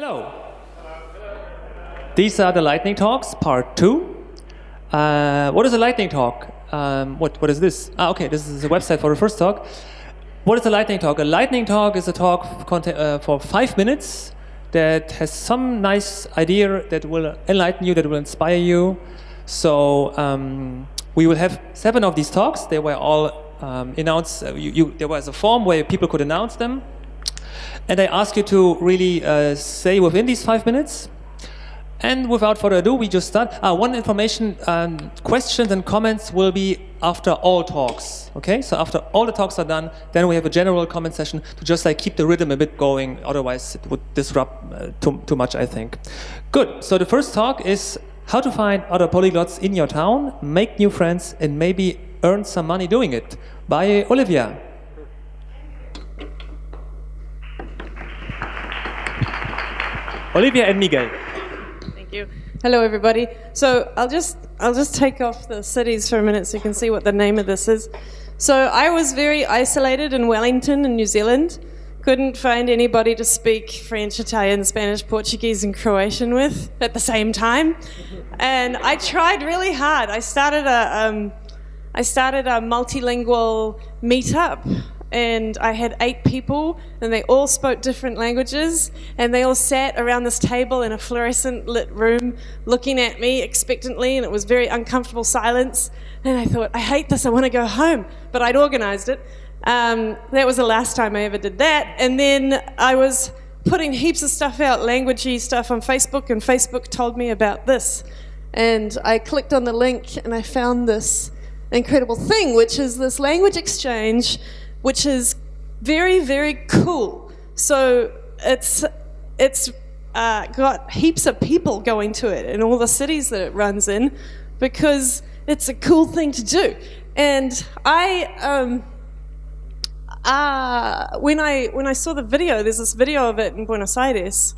Hello. These are the lightning talks, part 2. What is a lightning talk? What is this? Okay, this is a website for the first talk. What is a lightning talk? A lightning talk is a talk for 5 minutes that has some nice idea that will enlighten you, that will inspire you. So we will have 7 of these talks. They were all announced. There was a form where people could announce them. And I ask you to really say within these 5 minutes. And without further ado, we just start. One information, questions and comments will be after all talks. Okay, so after all the talks are done, then we have a general comment session to just like keep the rhythm a bit going. Otherwise, it would disrupt too much, I think. Good. So the first talk is how to find other polyglots in your town, make new friends, and maybe earn some money doing it. By Olivia. Olivia and Miguel. Thank you. Hello, everybody. So I'll just take off the cities for a minute so you can see what the name of this is. So I was very isolated in Wellington in New Zealand. Couldn't find anybody to speak French, Italian, Spanish, Portuguese, and Croatian with at the same time. And I tried really hard. I started a multilingual meetup. And I had 8 people, and they all spoke different languages, and they all sat around this table in a fluorescent lit room looking at me expectantly, and it was very uncomfortable silence. And I thought, I hate this, I want to go home. But I'd organized it. That was the last time I ever did that. And then I was putting heaps of stuff out, languagey stuff on Facebook, and Facebook told me about this. And I clicked on the link, and I found this incredible thing, which is this language exchange, which is very, very cool. So it's got heaps of people going to it in all the cities that it runs in because it's a cool thing to do. And when I saw the video, there's this video of it in Buenos Aires.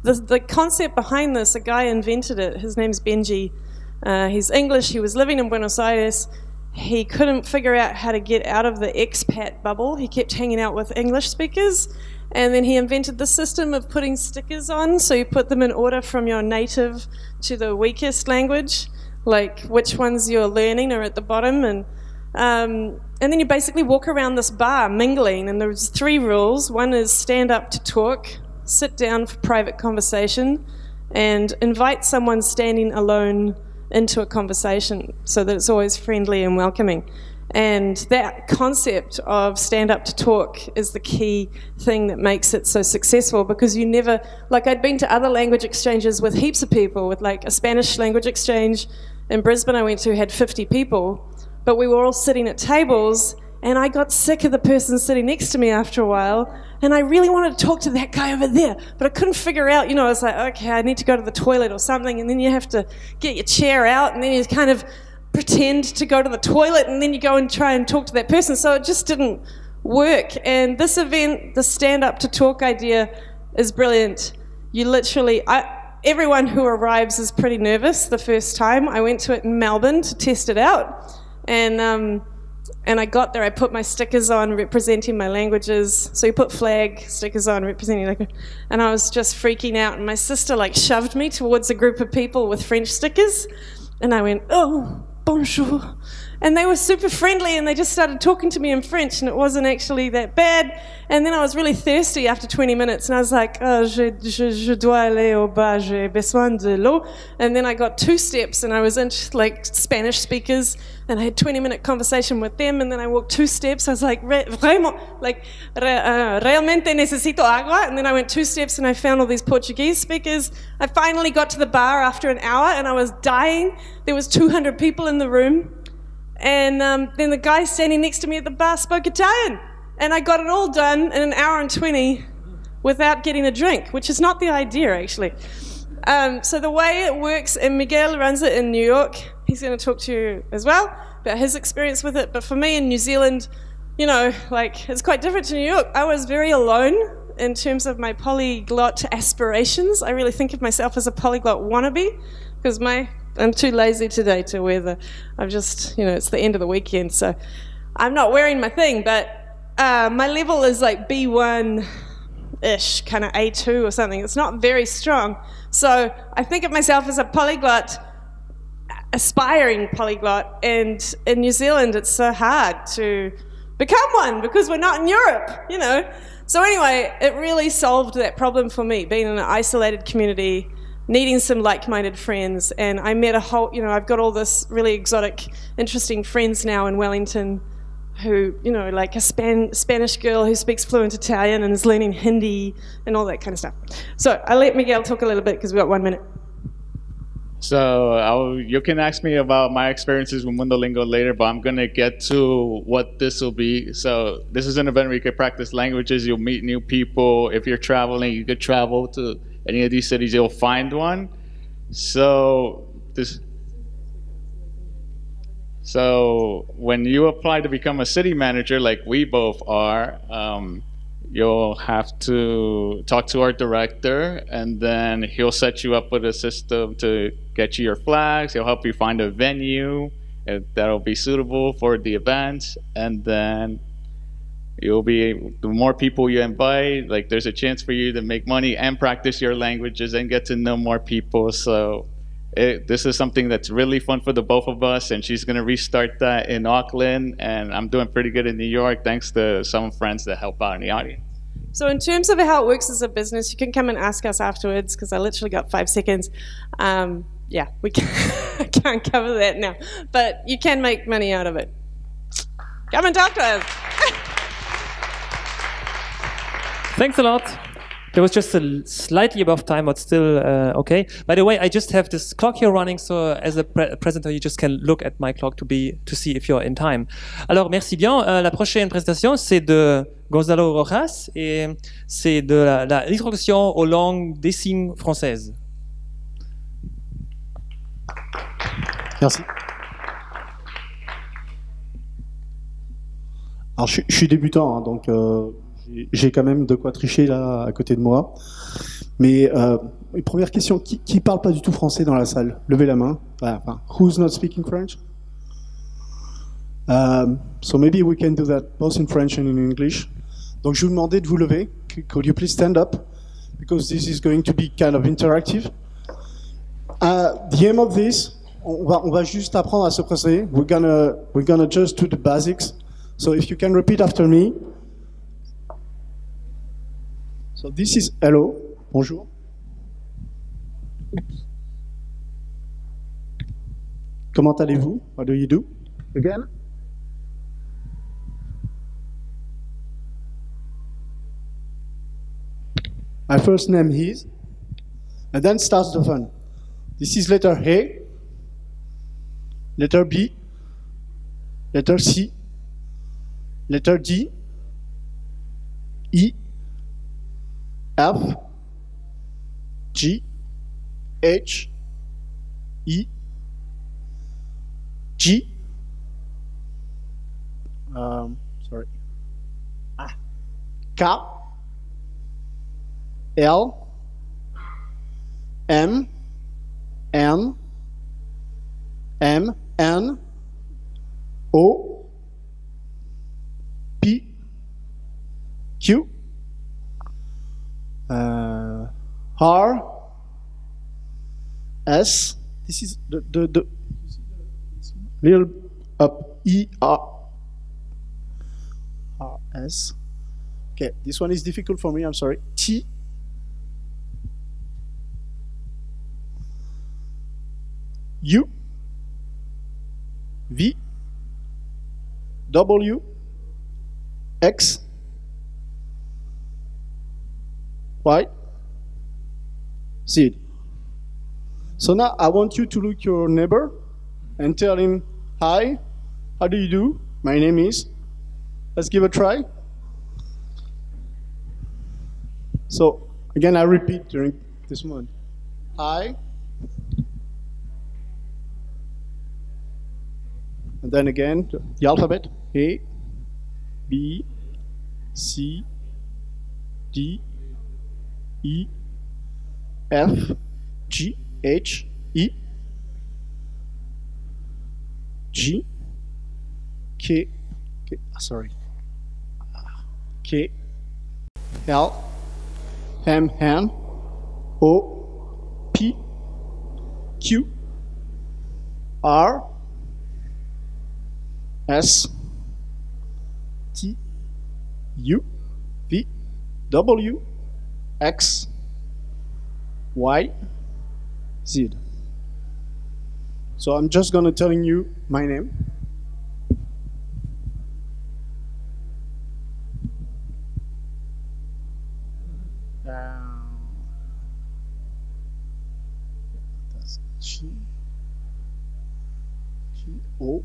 The concept behind this, a guy invented it. His name's Benji. He's English. He was living in Buenos Aires. He couldn't figure out how to get out of the expat bubble. He kept hanging out with English speakers. And then he invented the system of putting stickers on. So you put them in order from your native to the weakest language, like which ones you're learning are at the bottom. And then you basically walk around this bar mingling. And there's 3 rules. One is stand up to talk, sit down for private conversation, and invite someone standing alone into a conversation so that it's always friendly and welcoming. And that concept of stand up to talk is the key thing that makes it so successful, because you never, like I'd been to other language exchanges with heaps of people, with like a Spanish language exchange in Brisbane I went to had 50 people, but we were all sitting at tables and I got sick of the person sitting next to me after a while, and I really wanted to talk to that guy over there, but I couldn't figure out, I was like, okay, I need to go to the toilet or something, and then you have to get your chair out, and then you kind of pretend to go to the toilet, and then you go and try and talk to that person, so it just didn't work. And this event, the stand up to talk idea, is brilliant. You literally, everyone who arrives is pretty nervous the first time. I went to it in Melbourne to test it out, and I got there, I put my stickers on representing my languages. So you put flag stickers on representing language. And I was just freaking out. And my sister like shoved me towards a group of people with French stickers. And I went, oh, bonjour. And they were super friendly and they just started talking to me in French, and it wasn't actually that bad. And then I was really thirsty after 20 minutes and I was like, oh, je dois aller au bar, j'ai besoin de l'eau. And then I got 2 steps and I was in like Spanish speakers and I had 20-minute conversation with them, and then I walked 2 steps. I was like, realmente necesito agua. And then I went 2 steps and I found all these Portuguese speakers. I finally got to the bar after an hour and I was dying. There was 200 people in the room. And then the guy standing next to me at the bar spoke Italian. And I got it all done in an hour and 20 without getting a drink, which is not the idea, actually. So the way it works, and Miguel runs it in New York, he's going to talk to you as well about his experience with it. But for me in New Zealand, it's quite different to New York. I was very alone in terms of my polyglot aspirations. I really think of myself as a polyglot wannabe, because I'm too lazy today to wear it's the end of the weekend, so I'm not wearing my thing, but my level is like B1 ish, kind of A2 or something. It's not very strong. So I think of myself as a polyglot, aspiring polyglot, and in New Zealand it's so hard to become one because we're not in Europe, you know. So anyway, it really solved that problem for me, being in an isolated community, needing some like-minded friends, and I met a whole, you know, I've got all this really exotic, interesting friends now in Wellington who, you know, like a Spanish girl who speaks fluent Italian and is learning Hindi and all that kind of stuff. So I'll let Miguel talk a little bit because we've got 1 minute. So you can ask me about my experiences with Mundolingo later, but I'm going to get to what this will be. So this is an event where you can practice languages, you'll meet new people. If you're traveling, you could travel to any of these cities, you'll find one. So when you apply to become a city manager, like we both are, you'll have to talk to our director, and then he'll set you up with a system to get you your flags. He'll help you find a venue that'll be suitable for the event, and then the more people you invite, like there's a chance for you to make money and practice your languages and get to know more people. So this is something that's really fun for the both of us, and she's going to restart that in Auckland, and I'm doing pretty good in New York thanks to some friends that help out in the audience. So in terms of how it works as a business, you can come and ask us afterwards because I literally got 5 seconds. Yeah, we can't cover that now, but you can make money out of it. Come and talk to us. Thanks a lot. There was just slightly above time, but still okay. By the way, I just have this clock here running, so as a presenter, you just can look at my clock to see if you're in time. Alors, merci bien. La prochaine présentation, c'est de Gonzalo Rojas et c'est de l'introduction aux langues des signes françaises. Merci. Alors, je suis débutant, hein, donc j'ai quand même de quoi tricher là à côté de moi. Mais une première question, qui parle pas du tout français dans la salle? Levez la main. Enfin, who's not speaking French? So maybe we can do that both in French and in English. Donc je vous demandais de vous lever. Could you please stand up? Because this is going to be kind of interactive. The aim of this, on va juste apprendre à se présenter. We're gonna just do the basics. So if you can repeat after me. So this is hello, bonjour. Comment allez-vous? What do you do? Again? My first name is, and then starts the fun. This is letter A, letter B, letter C, letter D, E, F, G, H, E, G, K, L, M, N, M, N, O, P, Q, R, S. This is the little up. E, R, S. Okay, this one is difficult for me. I'm sorry. T, U, V, W, X, Y, Z. So now I want you to look your neighbor and tell him, hi, how do you do? My name is. Let's give a try. So again, I repeat during this moment. Hi. And then again, the alphabet. A, B, C, D, E, F, G, H, E, G, K, sorry, K, L, M N O P Q R S T U V W X Y Z. So I'm just gonna telling you my name. That's G O.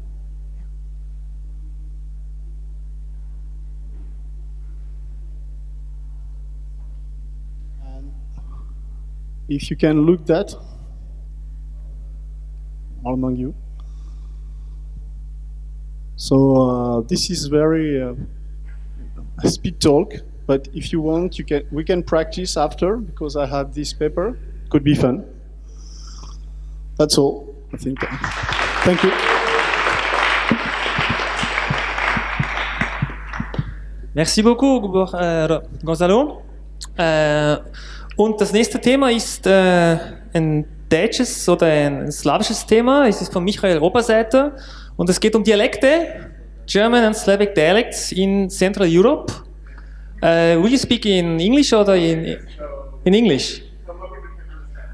And if you can look that all among you. So this is very a speed talk, but if you want, we can practice after because I have this paper. Could be fun. That's all, I think. Thank you. Merci beaucoup, Gonzalo. Und das nächste Thema ist ein deutsches oder ein slawisches Thema. Es ist von Michael Oberseiter und es geht um Dialekte, German and Slavic dialects in Central Europe. Will you speak in English oder in English?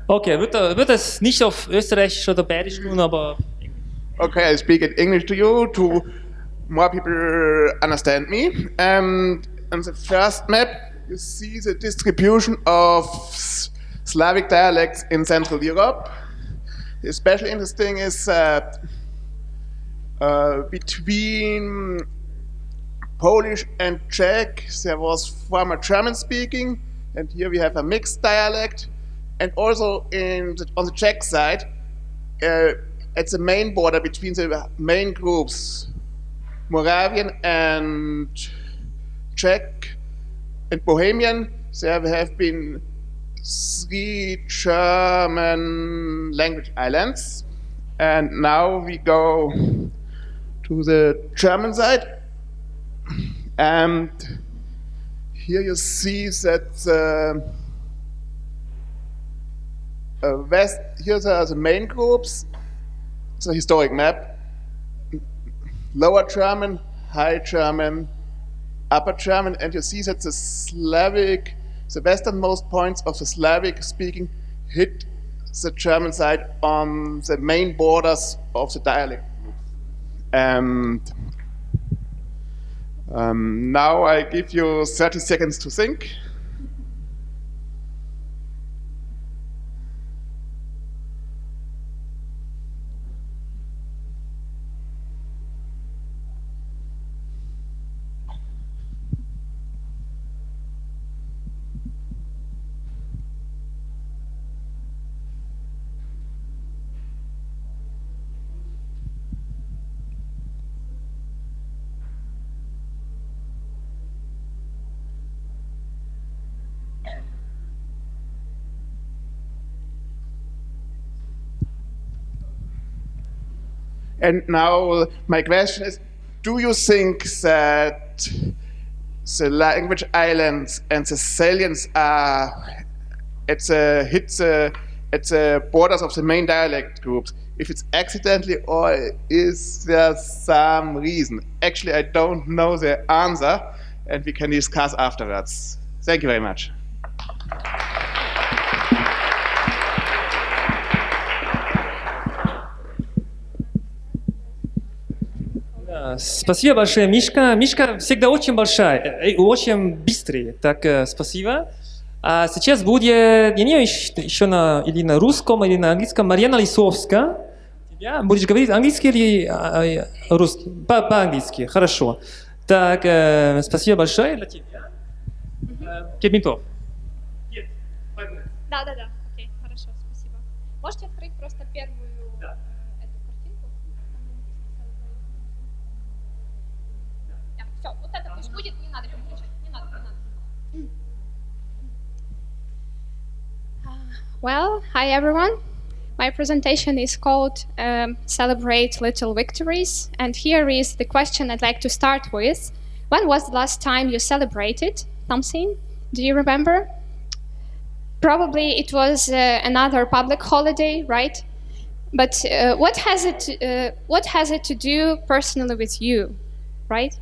Okay, wird es nicht auf Österreichisch oder Bayerisch tun, aber... Okay, I speak in English to you, to more people understand me. On the first map, you see the distribution of Slavic dialects in Central Europe. Especially interesting is between Polish and Czech, there was former German speaking, and here we have a mixed dialect. And also on the Czech side, at the main border between the main groups, Moravian and Czech and Bohemian, there have been 3 German language islands. And now we go to the German side. And here you see that here are the main groups. It's a historic map. Lower German, High German, Upper German, and you see that the westernmost points of the Slavic speaking hit the German side on the main borders of the dialect group. And now I give you 30 seconds to think. And now my question is, do you think that the language islands and the salients are at the borders of the main dialect groups? If it's accidentally, or is there some reason? Actually, I don't know the answer, and we can discuss afterwards. Thank you very much. Спасибо большое, Мишка. Мишка всегда очень большая, очень быстрый. Так, спасибо. А сейчас будет, я не знаю, еще или на русском, или на английском, Марьяна Лисовская. Будешь говорить английский или русский? По-английски, хорошо. Так, спасибо большое для тебя. Кебинтов. Да. Окей, хорошо, спасибо. Можете открыть просто первую эту картинку? Все, вот это пусть будет, не надо переключать, не надо. Well, hi everyone. My presentation is called Celebrate Little Victories, and here is the question I'd like to start with. When was the last time you celebrated something? Do you remember? Probably it was another public holiday, right? But what has it to do personally with you, right?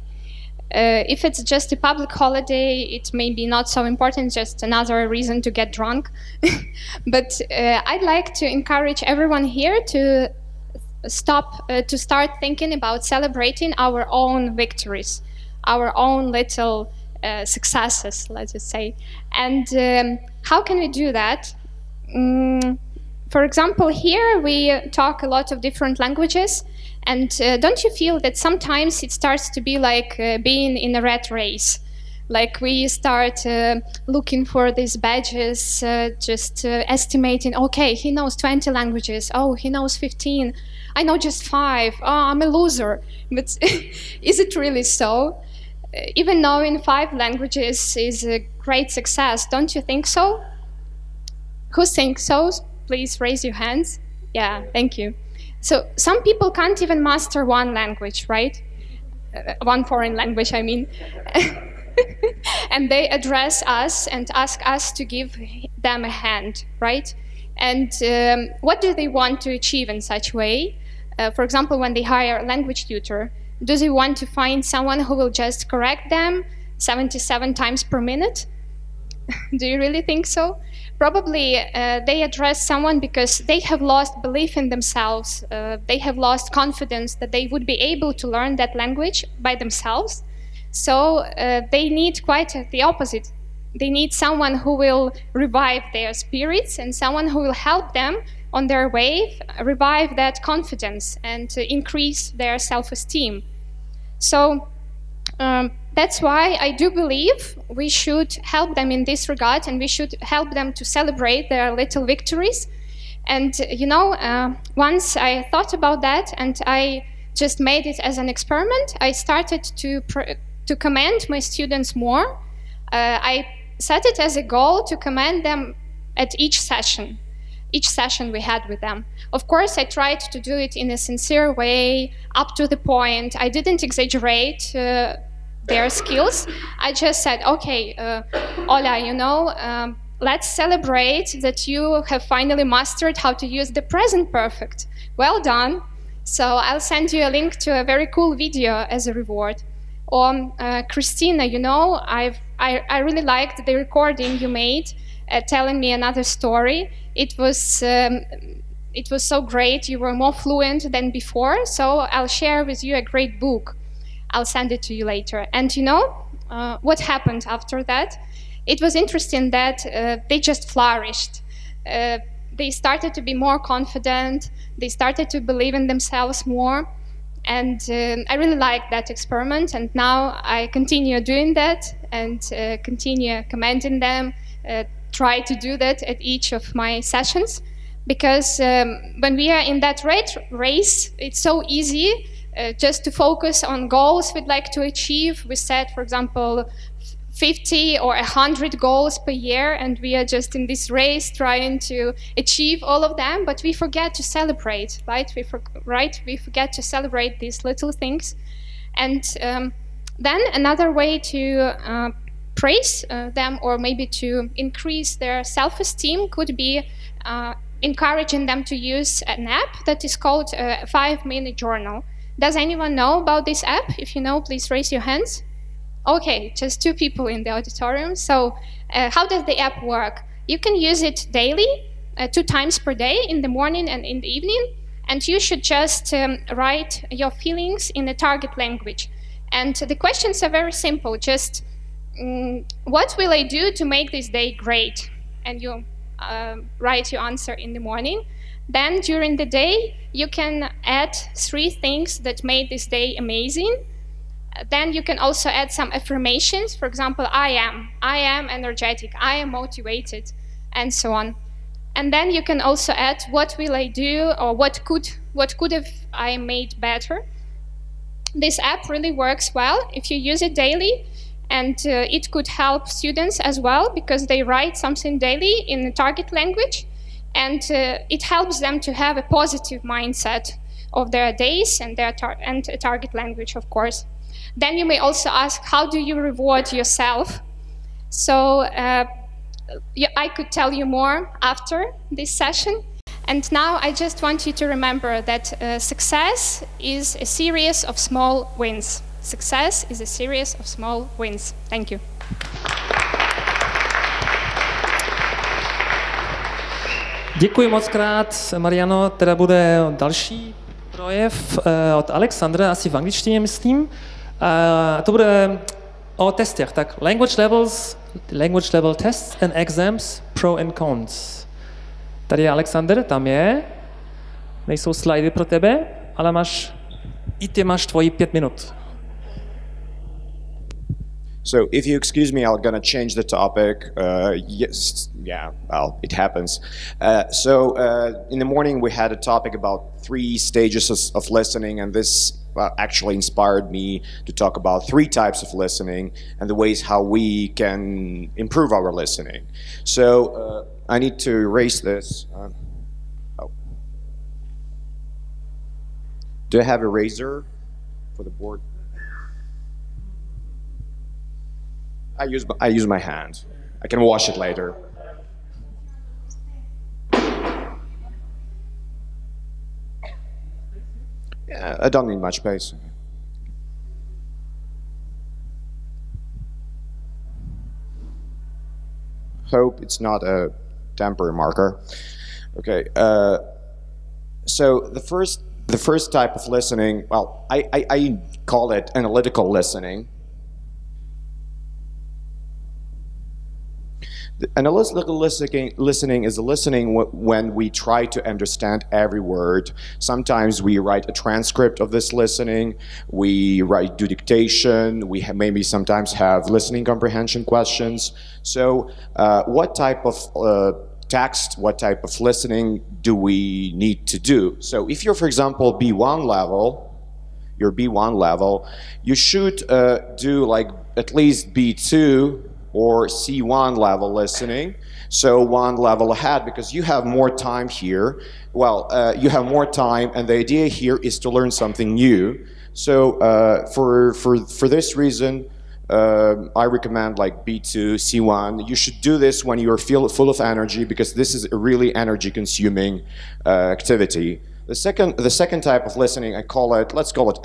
If it's just a public holiday, it may be not so important, just another reason to get drunk. But I'd like to encourage everyone here to start thinking about celebrating our own victories, our own little successes, let's just say. And how can we do that? For example, here we talk a lot of different languages, and don't you feel that sometimes it starts to be like being in a rat race? Like we start looking for these badges, estimating, okay, he knows 20 languages, oh, he knows 15, I know just 5, oh, I'm a loser. But is it really so? Even knowing 5 languages is a great success, don't you think so? Who thinks so? Please raise your hands. Yeah, thank you. So some people can't even master one language, right? One foreign language, I mean. And they address us and ask us to give them a hand, right? And what do they want to achieve in such a way? For example, when they hire a language tutor, do they want to find someone who will just correct them 77 times per minute? Do you really think so? Probably they address someone because they have lost belief in themselves. They have lost confidence that they would be able to learn that language by themselves. So they need quite the opposite. They need someone who will revive their spirits and someone who will help them on their way, revive that confidence and increase their self-esteem. So that's why I do believe we should help them in this regard, and we should help them to celebrate their little victories. And you know, once I thought about that and I just made it as an experiment, I started to commend my students more. I set it as a goal to commend them at each session we had with them. Of course, I tried to do it in a sincere way, up to the point. I didn't exaggerate their skills. I just said, okay, Ola, you know, let's celebrate that you have finally mastered how to use the present perfect. Well done. So I'll send you a link to a very cool video as a reward. Or Christina, you know, I really liked the recording you made telling me another story. It was so great. You were more fluent than before. So I'll share with you a great book. I'll send it to you later. And you know what happened after that? It was interesting that they just flourished. They started to be more confident. They started to believe in themselves more. And I really liked that experiment. And now I continue doing that and continue commending them, try to do that at each of my sessions. Because when we are in that race, it's so easy just to focus on goals we'd like to achieve. We set, for example, 50 or 100 goals per year, and we are just in this race trying to achieve all of them, but we forget to celebrate, right? We forget to celebrate these little things. And then another way to praise them, or maybe to increase their self-esteem, could be encouraging them to use an app that is called a 5-minute journal. Does anyone know about this app? If you know, please raise your hands. Okay, just 2 people in the auditorium. So how does the app work? You can use it daily, 2 times per day, in the morning and in the evening. And you should just write your feelings in a target language. And the questions are very simple. Just, what will I do to make this day great? And you write your answer in the morning. Then during the day, you can add 3 things that made this day amazing. Then you can also add some affirmations. For example, I am energetic, I am motivated, and so on. And then you can also add, what will I do, or what could have I made better. This app really works well if you use it daily, and it could help students as well, because they write something daily in the target language, and it helps them to have a positive mindset of their days and their target language, of course. Then you may also ask, how do you reward yourself? So I could tell you more after this session. And now I just want you to remember that success is a series of small wins. Success is a series of small wins. Thank you. Děkuji moc krát, Mariano. Teda bude další projev od Alexandra, asi v angličtině, myslím. To bude o testech. Tak language level tests and exams, pro and cons. Tady je Alexander, tam je. Nejsou slidy pro tebe, ale máš tvoji 5 minut. So if you excuse me, I'm gonna change the topic. Yes, yeah, well, it happens. In the morning we had a topic about 3 stages of listening, and this actually inspired me to talk about 3 types of listening and the ways how we can improve our listening. So I need to erase this. Do I have a eraser for the board? I use my hand. I can wash it later. Yeah, I don't need much space. Hope it's not a temporary marker. Okay. So the first type of listening, well, I call it analytical listening. The analytical listening is a listening when we try to understand every word. Sometimes we write a transcript of this listening, we do dictation, we maybe sometimes have listening comprehension questions. So what type of text, what type of listening do we need to do? So if you're, for example, B1 level, you should do like at least B2 or C1 level listening, so 1 level ahead, because you have more time here. Well, you have more time, and the idea here is to learn something new. So for this reason, I recommend like B2, C1. You should do this when you are full of energy, because this is a really energy-consuming activity. The second type of listening, let's call it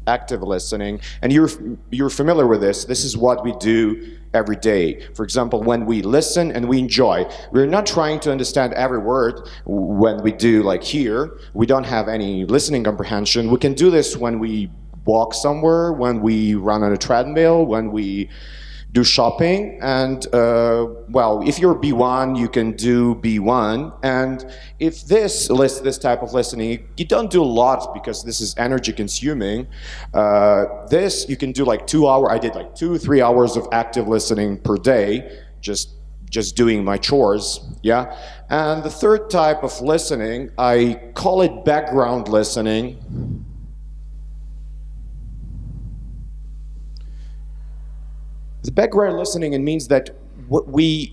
active listening, and you're familiar with this. This is what we do every day. For example, when we listen and we enjoy, we're not trying to understand every word. When we do like here, we don't have any listening comprehension. We can do this when we walk somewhere, when we run on a treadmill, when we do shopping, and well, if you're B1, you can do B1, and if this type of listening, you don't do a lot because this is energy consuming. This you can do like 2 hours. I did like 2-3 hours of active listening per day, just doing my chores, yeah. And the third type of listening, I call it background listening. The background listening, it means that we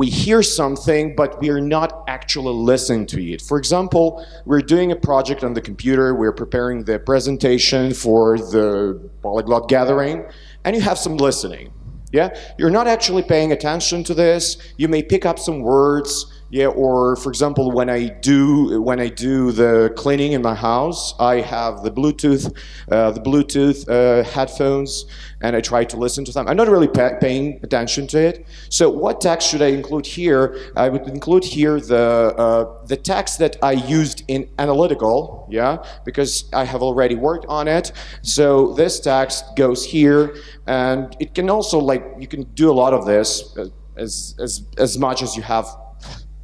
hear something, but we are not actually listening to it. For example, we're doing a project on the computer, we're preparing the presentation for the Polyglot gathering, and you have some listening. Yeah, you're not actually paying attention to this. You may pick up some words. Yeah, or for example, when I do the cleaning in my house, I have the Bluetooth headphones, and I try to listen to them. I'm not really paying attention to it. So what text should I include here? I would include here the text that I used in analytical, yeah, because I have already worked on it. So this text goes here, and it can also, like, you can do a lot of this as much as you have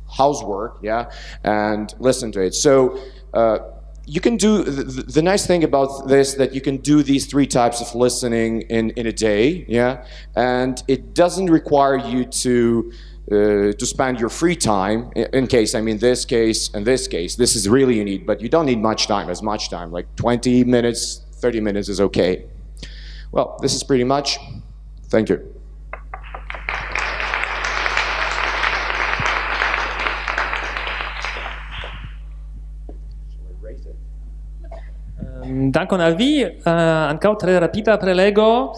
housework, yeah, and listen to it. So you can do, the nice thing about this, that you can do these 3 types of listening in a day, yeah, and it doesn't require you to spend your free time, this case and this case. This is really you need, but you don't need much time, like 20 minutes, 30 minutes is okay. Well, this is pretty much. Thank you. Dankon al vi, ankaŭ tre rapida prelego.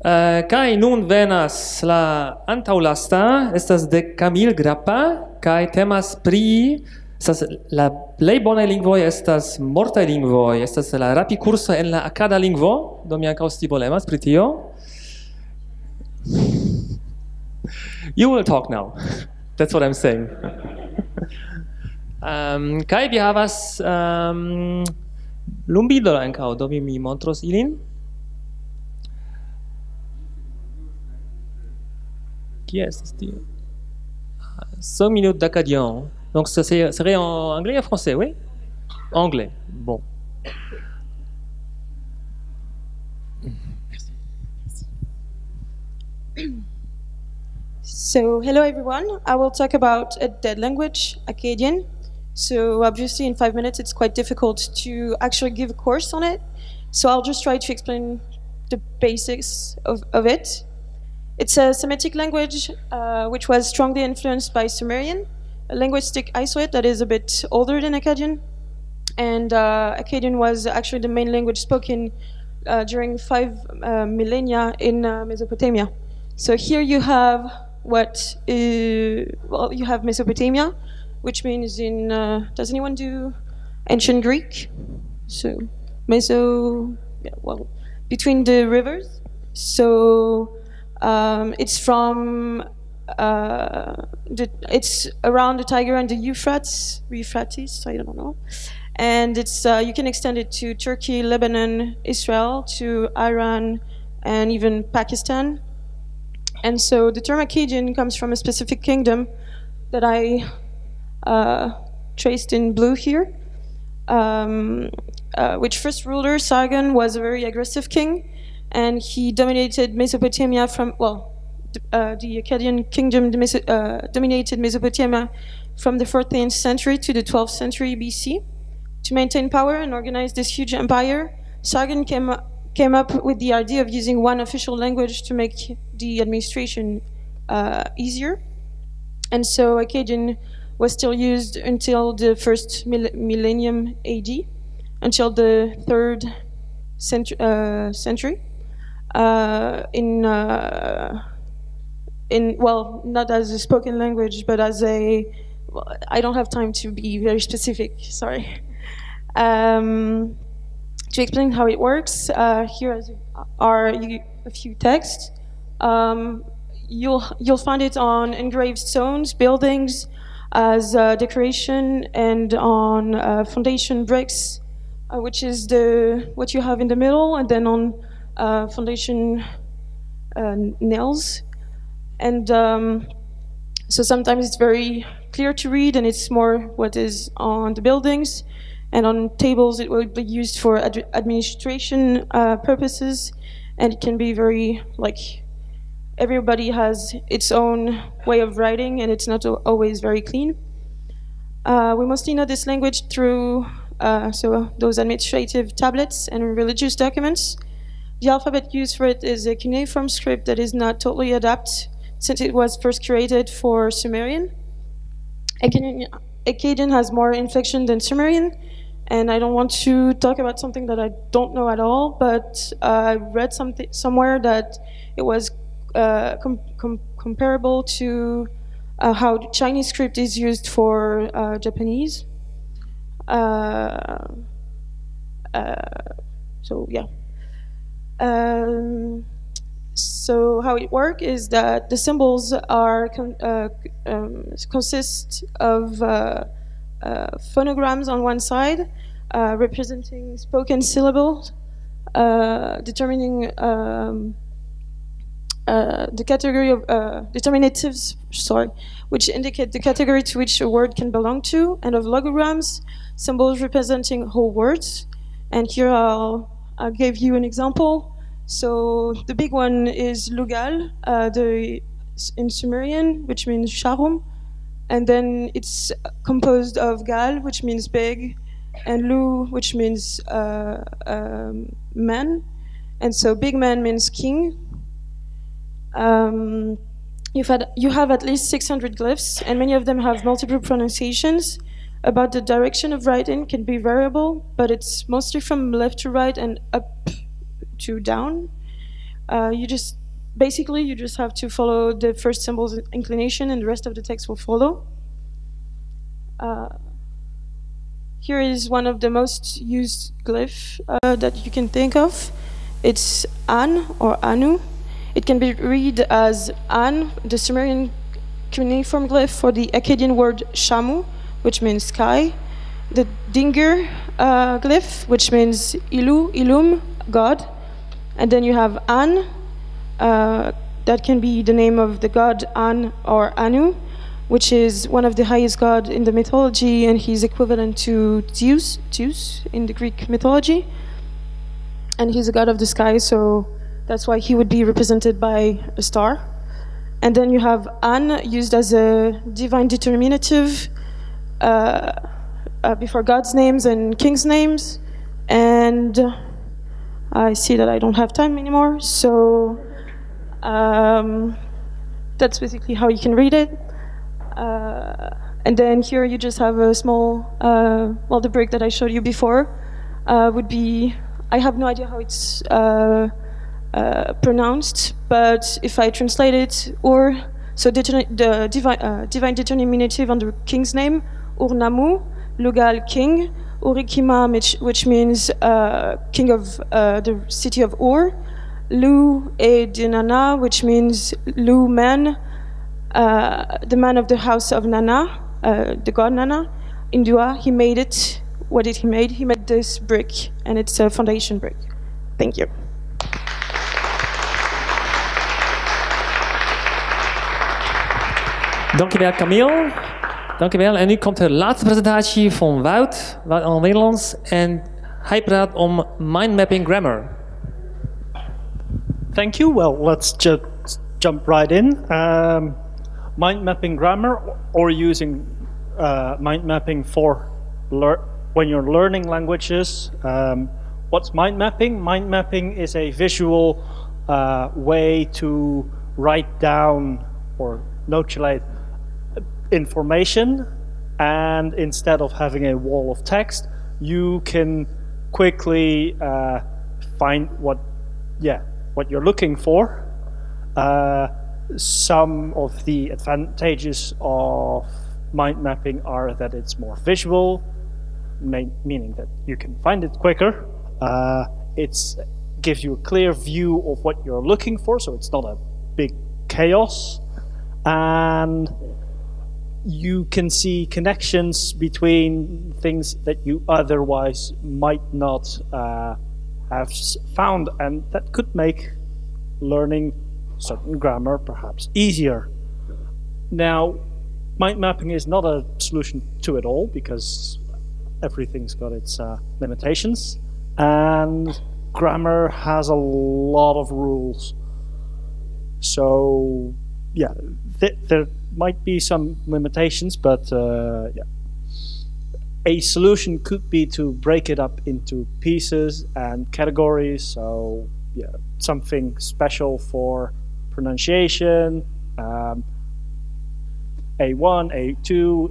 Kai nun venas la antaŭlasta, estas de Camille Grappa, kai temas pri estas la plej bonaj lingvoj estas mortaj lingvoj, estas la rapikurso en la akada lingvo, do mi ankaŭ scivolemas pri tio. You will talk now. That's what I'm saying. Kai vi havas lumbidoj ankaŭ, do mi montros ilin. Qui est ce style? 5 minutes d'Akkadian. Donc ça serait en anglais et en français, oui? Anglais. Bon. So, hello everyone. I will talk about a dead language, Akkadian. So, obviously, in 5 minutes, it's quite difficult to actually give a course on it. So, I'll just try to explain the basics of it. It's a Semitic language which was strongly influenced by Sumerian, a linguistic isolate that is a bit older than Akkadian. And Akkadian was actually the main language spoken during 5 millennia in Mesopotamia. So here you have you have Mesopotamia, which means in, does anyone do ancient Greek? So, between the rivers. So, it's from, it's around the Tiger and the Euphrates, I don't know. And it's, you can extend it to Turkey, Lebanon, Israel, to Iran, and even Pakistan. And so the term Akkadian comes from a specific kingdom that I traced in blue here, which first ruler, Sargon, was a very aggressive king, and he dominated Mesopotamia from, the Akkadian kingdom dominated Mesopotamia from the 14th century to the 12th century BC. To maintain power and organize this huge empire, Sargon came up with the idea of using one official language to make the administration easier. And so Akkadian was still used until the first millennium AD, until the 3rd century. Not as a spoken language, but as a, I don't have time to be very specific, sorry. To explain how it works, here are a few texts. You'll find it on engraved stones, buildings, as decoration, and on foundation bricks, which is what you have in the middle, and then on foundation nails. And so sometimes it's very clear to read, and it's more what is on the buildings. And on tables, it will be used for administration purposes, and it can be very, everybody has its own way of writing, and it's not always very clean. We mostly know this language through those administrative tablets and religious documents. The alphabet used for it is a cuneiform script that is not totally adapted, since it was first created for Sumerian. Akkadian has more inflection than Sumerian, and I don't want to talk about something that I don't know at all, but I read somewhere that it was comparable to how the Chinese script is used for Japanese. So how it works is that the symbols are consist of phonograms on one side, representing spoken syllables, determining the category of determinatives, which indicate the category to which a word can belong to, and of logograms, symbols representing whole words. And here I'll give you an example. So the big one is lugal, in Sumerian, which means sharum, and then it's composed of gal, which means big, and lu, which means man, and so big man means king. You have at least 600 glyphs, and many of them have multiple pronunciations. About the direction of writing can be variable, but it's mostly from left to right and up to down. You just basically you just have to follow the first symbol's inclination, and the rest of the text will follow. Here is one of the most used glyphs that you can think of. It's An or Anu. It can be read as An, the Sumerian cuneiform glyph for the Akkadian word Shamu, which means sky. The Dinger glyph, which means Ilu, Ilum, God. And then you have An, that can be the name of the god An or Anu, which is one of the highest gods in the mythology, and he's equivalent to Zeus in the Greek mythology. And he's a god of the sky, so that's why he would be represented by a star. And then you have An, used as a divine determinative before God's names and king's names. And I see that I don't have time anymore, so that's basically how you can read it. And then here you just have a small, well, the break that I showed you before would be, I have no idea how it's pronounced, but if I translate it, so the divine determinative on the king's name, Urnamu, Lugal king, Urikima, which means king of the city of Ur, Lu e Dinana, which means Lu man, the man of the house of Nana, the god Nana. In Dua, he made it. What did he make? He made this brick, and it's a foundation brick. Thank you. Dankjewel Camille. Dankjewel. En nu komt de laatste presentatie van Wout, Wout in het Nederlands. En hij praat om mindmapping grammar. Thank you. Well, let's just jump right in. Mind mapping grammar, or using mind mapping for when you're learning languages. What's mind mapping? Mind mapping is a visual way to write down or notulate information, and instead of having a wall of text, you can quickly find what you're looking for. Some of the advantages of mind mapping are that it's more visual, meaning that you can find it quicker. It gives you a clear view of what you're looking for, so it's not a big chaos. And you can see connections between things that you otherwise might not have found, and that could make learning certain grammar perhaps easier. Now, mind mapping is not a solution to it all, because everything's got its limitations, and grammar has a lot of rules. So yeah, there might be some limitations, but yeah. A solution could be to break it up into pieces and categories. So yeah, something special for pronunciation, A1, A2,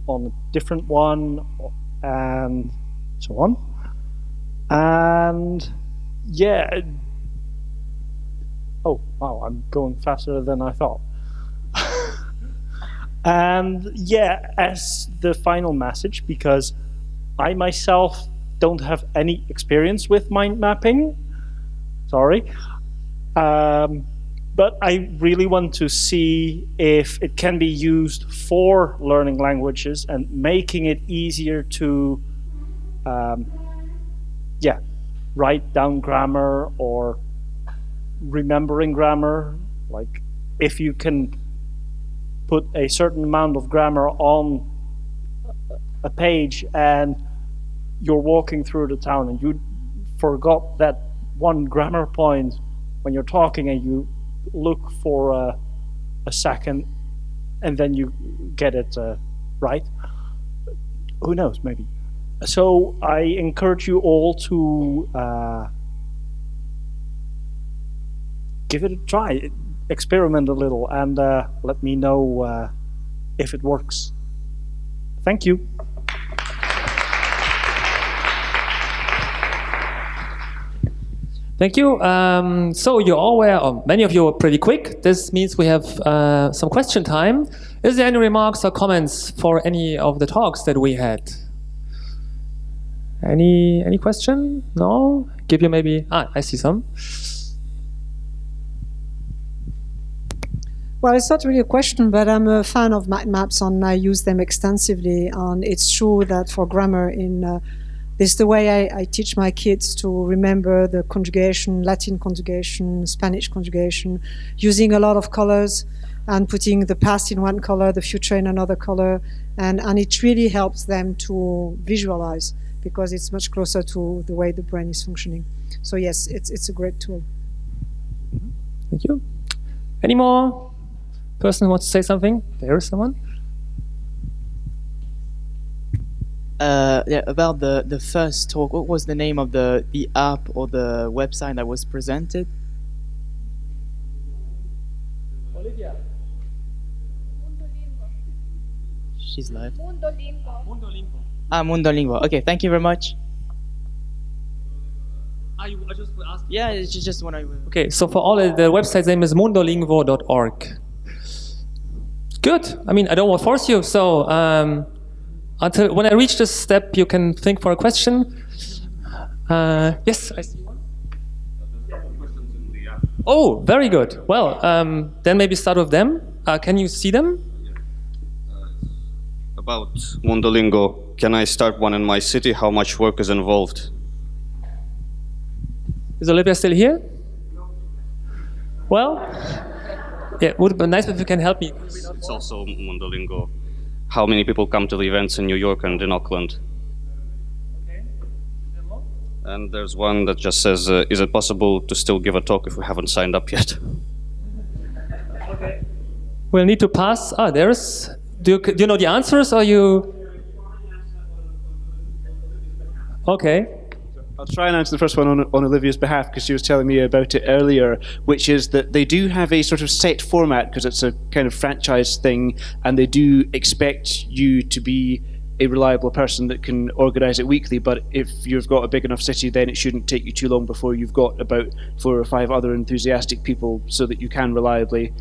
on a different one, and so on. And yeah, oh wow, I'm going faster than I thought. And yeah, as the final message, because I myself don't have any experience with mind mapping, sorry, but I really want to see if it can be used for learning languages and making it easier to yeah, write down grammar or remembering grammar. Like if you can put a certain amount of grammar on a page and you're walking through the town and you forgot that one grammar point when you're talking, and you look for a second and then you get it right. Who knows, maybe. So I encourage you all to give it a try. Experiment a little and let me know if it works. Thank you. Thank you. So you all were, or many of you were pretty quick. This means we have some question time. Is there any remarks or comments for any of the talks that we had? Any question? No? Give you maybe, I see some. Well, it's not really a question, but I'm a fan of mind maps and I use them extensively. And it's true that for grammar, this is the way I teach my kids to remember the conjugation, Latin conjugation, Spanish conjugation, using a lot of colors and putting the past in one color, the future in another color. And it really helps them to visualize because it's much closer to the way the brain is functioning. So yes, it's a great tool. Thank you. Any more? Person who wants to say something? There is someone. Yeah, about the first talk. What was the name of the app or the website that was presented? Olivia. She's live. Mundolingvo. Mundolingvo. Okay, thank you very much. I just asked. Yeah, it's just what I. Okay, so for all, the website's name is mundolingvo.org. Good. I mean, I don't want to force you, so until when I reach this step, you can think for a question. Yes, I see one. Oh, very good. Well, then maybe start with them. Can you see them? About Mondolingo, can I start one in my city? How much work is involved? Is Olivia still here? Well, yeah, it would be nice if you can help me. It's also Mondolingo. How many people come to the events in New York and in Auckland? Okay. And there's one that just says, is it possible to still give a talk if we haven't signed up yet? Okay. We'll need to pass. There's... Do you know the answers, or you... Okay. I'll try and answer the first one on Olivia's behalf because she was telling me about it earlier, which is that they do have a sort of set format because it's a kind of franchise thing, and they do expect you to be a reliable person that can organise it weekly. But if you've got a big enough city, then it shouldn't take you too long before you've got about 4 or 5 other enthusiastic people so that you can reliably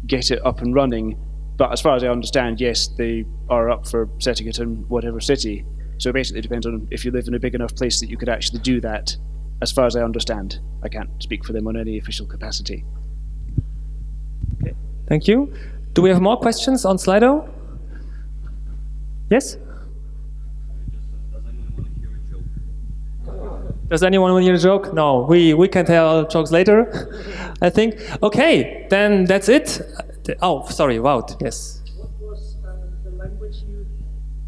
get it up and running. But as far as I understand, yes, they are up for setting it in whatever city. So basically it depends on if you live in a big enough place that you could actually do that, as far as I understand. I can't speak for them on any official capacity. Okay, thank you. Do we have more questions on Slido? Yes? Does anyone want to hear a joke? No, we can tell jokes later, I think. Okay, then that's it. Oh, sorry, Wout, yes. What was the language you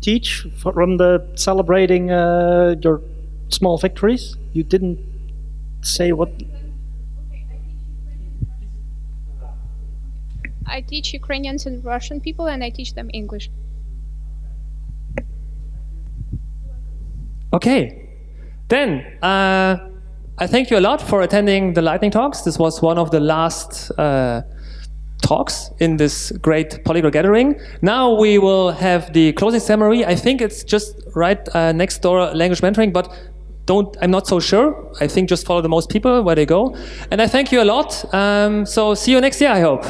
teach from the celebrating your small victories? You didn't say what... I teach Ukrainians and Russian people, and I teach them English. Okay, then I thank you a lot for attending the lightning talks. This was one of the last talks in this great Polyglot gathering. Now we will have the closing ceremony. I think it's just right next door, language mentoring, but I'm not so sure. I think just follow the most people where they go. And I thank you a lot. So see you next year, I hope.